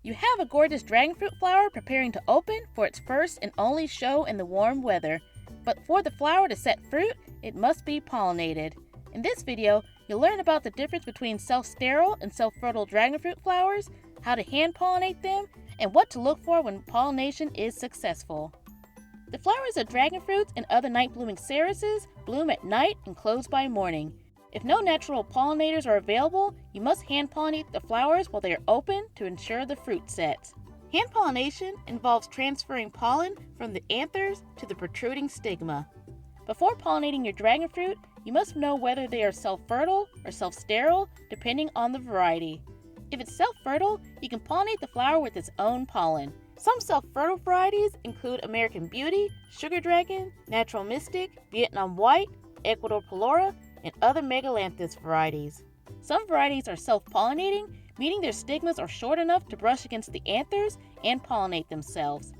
You have a gorgeous dragon fruit flower preparing to open for its first and only show in the warm weather. But for the flower to set fruit, it must be pollinated. In this video, you'll learn about the difference between self-sterile and self-fertile dragon fruit flowers, how to hand-pollinate them, and what to look for when pollination is successful. The flowers of dragon fruits and other night-blooming cereuses bloom at night and close by morning. If no natural pollinators are available, you must hand-pollinate the flowers while they are open to ensure the fruit sets. Hand-pollination involves transferring pollen from the anthers to the protruding stigma. Before pollinating your dragon fruit, you must know whether they are self-fertile or self-sterile, depending on the variety. If it's self-fertile, you can pollinate the flower with its own pollen. Some self-fertile varieties include American Beauty, Sugar Dragon, Natural Mystic, Vietnam White, Ecuador Pelora, and other Megalanthus varieties. Some varieties are self-pollinating, meaning their stigmas are short enough to brush against the anthers and pollinate themselves.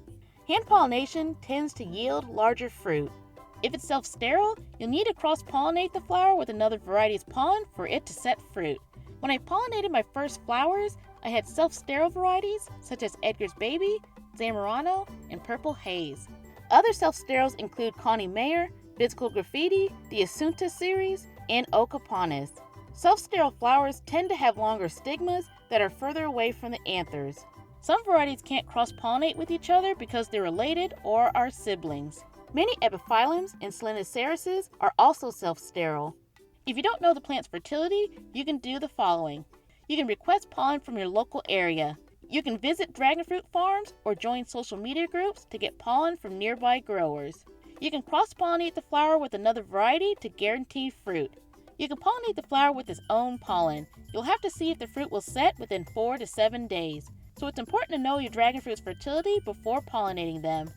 Hand-pollination tends to yield larger fruit. If it's self-sterile, you'll need to cross-pollinate the flower with another variety's pollen for it to set fruit. When I pollinated my first flowers, I had self-sterile varieties such as Edgar's Baby, Zamorano, and Purple Haze. Other self-steriles include Connie Mayer, Physical Graffiti, the Asunta series, and Okapanis. Self-sterile flowers tend to have longer stigmas that are further away from the anthers. Some varieties can't cross-pollinate with each other because they're related or are siblings. Many epiphyllums and Selenicereuses are also self-sterile. If you don't know the plant's fertility, you can do the following. You can request pollen from your local area. You can visit dragon fruit farms or join social media groups to get pollen from nearby growers. You can cross-pollinate the flower with another variety to guarantee fruit. You can pollinate the flower with its own pollen. You'll have to see if the fruit will set within 4 to 7 days. So it's important to know your dragon fruit's fertility before pollinating them.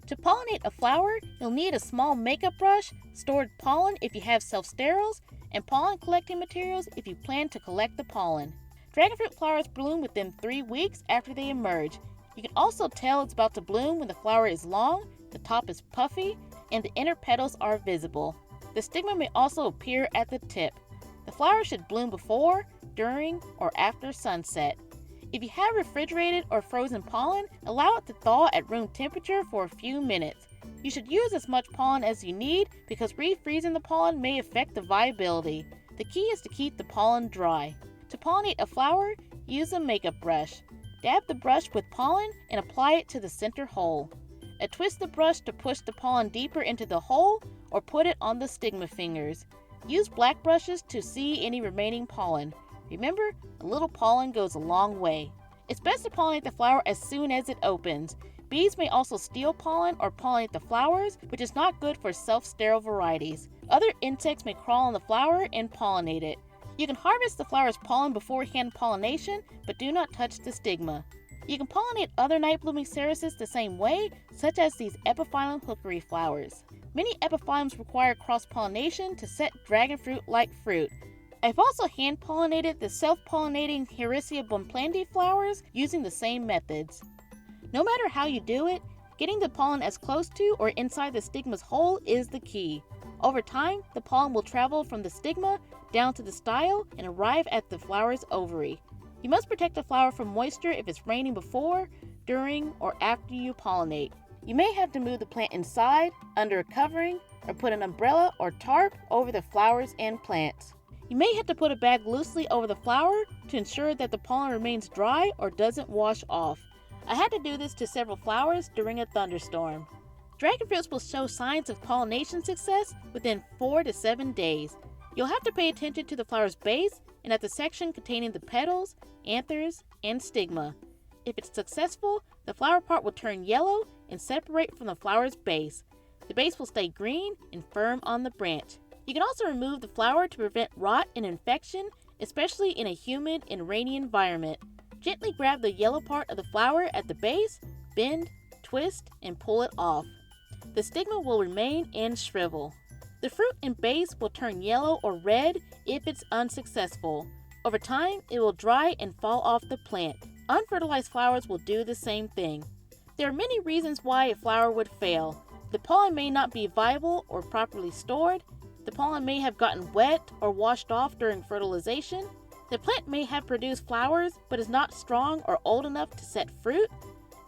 To pollinate a flower, you'll need a small makeup brush, stored pollen if you have self-steriles, and pollen collecting materials if you plan to collect the pollen. Dragon fruit flowers bloom within 3 weeks after they emerge. You can also tell it's about to bloom when the flower is long, the top is puffy, and the inner petals are visible. The stigma may also appear at the tip. The flower should bloom before, during, or after sunset. If you have refrigerated or frozen pollen, allow it to thaw at room temperature for a few minutes. You should use as much pollen as you need because refreezing the pollen may affect the viability. The key is to keep the pollen dry. To pollinate a flower, use a makeup brush. Dab the brush with pollen and apply it to the center hole. Twist the brush to push the pollen deeper into the hole or put it on the stigma fingers. Use black brushes to see any remaining pollen. Remember, a little pollen goes a long way. It's best to pollinate the flower as soon as it opens. Bees may also steal pollen or pollinate the flowers, which is not good for self-sterile varieties. Other insects may crawl on the flower and pollinate it. You can harvest the flower's pollen before hand pollination, but do not touch the stigma. You can pollinate other night-blooming cereuses the same way, such as these epiphyllum hookery flowers. Many epiphyllums require cross-pollination to set dragon fruit-like fruit. I've also hand-pollinated the self-pollinating Hericea bonplandi flowers using the same methods. No matter how you do it, getting the pollen as close to or inside the stigma's hole is the key. Over time, the pollen will travel from the stigma down to the style and arrive at the flower's ovary. You must protect the flower from moisture if it's raining before, during, or after you pollinate. You may have to move the plant inside, under a covering, or put an umbrella or tarp over the flowers and plants. You may have to put a bag loosely over the flower to ensure that the pollen remains dry or doesn't wash off. I had to do this to several flowers during a thunderstorm. Dragon fruits will show signs of pollination success within 4 to 7 days. You'll have to pay attention to the flower's base and at the section containing the petals, anthers, and stigma. If it's successful, the flower part will turn yellow and separate from the flower's base. The base will stay green and firm on the branch. You can also remove the flower to prevent rot and infection, especially in a humid and rainy environment. Gently grab the yellow part of the flower at the base, bend, twist, and pull it off. The stigma will remain and shrivel. The fruit and base will turn yellow or red if it's unsuccessful. Over time, it will dry and fall off the plant. Unfertilized flowers will do the same thing. There are many reasons why a flower would fail. The pollen may not be viable or properly stored. The pollen may have gotten wet or washed off during fertilization. The plant may have produced flowers, but is not strong or old enough to set fruit.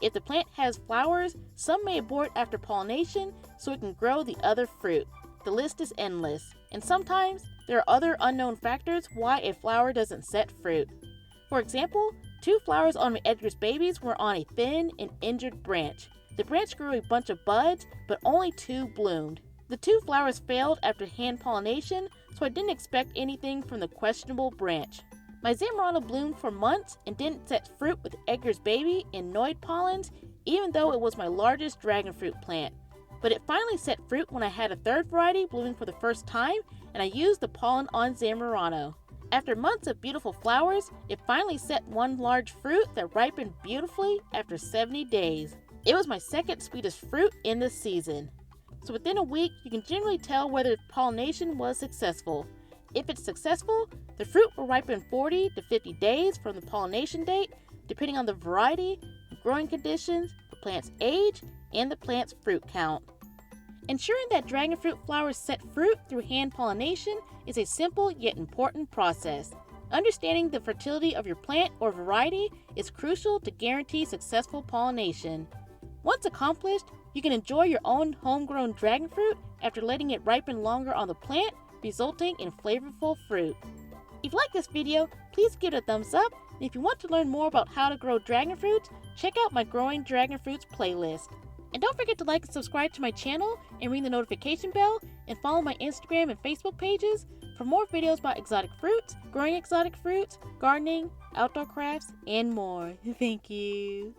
If the plant has flowers, some may abort after pollination so it can grow the other fruit. The list is endless, and sometimes there are other unknown factors why a flower doesn't set fruit. For example, 2 flowers on my Edgar's babies were on a thin and injured branch. The branch grew a bunch of buds, but only 2 bloomed. The 2 flowers failed after hand pollination, so I didn't expect anything from the questionable branch. My Zamarana bloomed for months and didn't set fruit with Edgar's baby and Noid pollens, even though it was my largest dragon fruit plant. But it finally set fruit when I had a 3rd variety blooming for the first time, and I used the pollen on Zamarano. After months of beautiful flowers, it finally set one large fruit that ripened beautifully after 70 days. It was my 2nd sweetest fruit in the season. So within a week, you can generally tell whether pollination was successful. If it's successful, the fruit will ripen 40 to 50 days from the pollination date, depending on the variety, growing conditions, the plant's age, and the plant's fruit count. Ensuring that dragon fruit flowers set fruit through hand pollination is a simple yet important process. Understanding the fertility of your plant or variety is crucial to guarantee successful pollination. Once accomplished, you can enjoy your own homegrown dragon fruit after letting it ripen longer on the plant, resulting in flavorful fruit. If you like this video, please give it a thumbs up, and if you want to learn more about how to grow dragon fruits, check out my Growing Dragon Fruits playlist. And don't forget to like and subscribe to my channel and ring the notification bell, and follow my Instagram and Facebook pages for more videos about exotic fruits, growing exotic fruits, gardening, outdoor crafts, and more. Thank you.